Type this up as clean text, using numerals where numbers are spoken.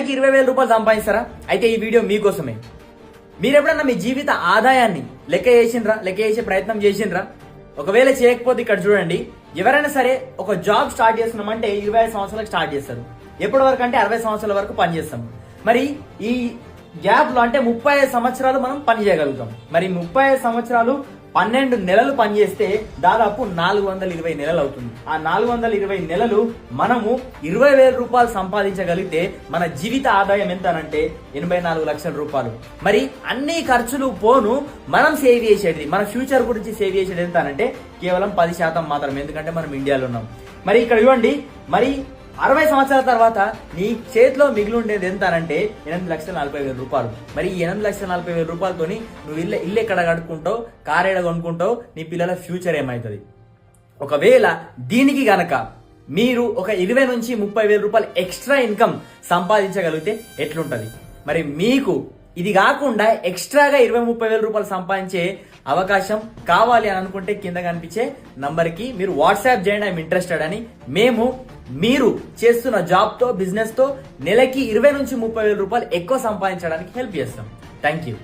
నెలకి 20,000 రూపాయలు సంపాదిస్తారా? అయితే ఈ వీడియో మీకోసమే. మీరు ఎప్పుడన్నా మీ జీవిత ఆదాయాన్ని లెక్క చేసే ప్రయత్నం చేసిండ్రా? ఒకవేళ చేయకపోతే ఇక్కడ చూడండి, ఎవరైనా సరే ఒక జాబ్ స్టార్ట్ చేస్తున్నామంటే 25 సంవత్సరాలకు స్టార్ట్ చేస్తారు. ఎప్పటి వరకు అంటే 60 సంవత్సరాల వరకు పనిచేస్తాం. మరి ఈ గ్యాప్ లో అంటే 35 సంవత్సరాలు మనం పని చేయగలుగుతాం. మరి 35 సంవత్సరాలు 12 నెలలు పనిచేస్తే దాదాపు 420 నెలలు అవుతుంది. ఆ 420 నెలలు మనము 20,000 రూపాయలు సంపాదించగలిగితే మన జీవిత ఆదాయం ఎంత అంటే 84 లక్షల రూపాయలు. మరి అన్ని ఖర్చులు పోను మనం సేవ్ చేసేది, మన ఫ్యూచర్ గురించి సేవ్ చేసేది ఎంత అంటే కేవలం 10% మాత్రమే. ఎందుకంటే మనం ఇండియాలో ఉన్నాం. మరి ఇక్కడ చూడండి, మరి 60 సంవత్సరాల తర్వాత నీ చేతిలో మిగిలి ఉండేది ఎంత అంటే 8,40,000 రూపాయలు. మరి ఈ 8,40,000 రూపాయలతోని నువ్వు ఇల్లు ఎక్కడ కట్టుకుంటావు, కార్ ఎక్కడ కొనుక్కుంటావు, నీ పిల్లల ఫ్యూచర్ ఏమవుతుంది? ఒకవేళ దీనికి గనక మీరు ఒక 20 నుంచి 30,000 రూపాయలు ఎక్స్ట్రా ఇన్కమ్ సంపాదించగలిగితే ఎట్లుంటది? మరి మీకు ఇది కాకుండా ఎక్స్ట్రాగా 20-30,000 రూపాయలు సంపాదించే అవకాశం కావాలి అని అనుకుంటే కింద కనిపించే నంబర్కి మీరు వాట్సాప్ చేయండి, ఐఎమ్ ఇంట్రెస్టెడ్ అని. మేము మీరు చేస్తున్న జాబ్తో, బిజినెస్తో నెలకి 20 నుంచి 30,000 రూపాయలు ఎక్కువ సంపాదించడానికి హెల్ప్ చేస్తాం. Thank you.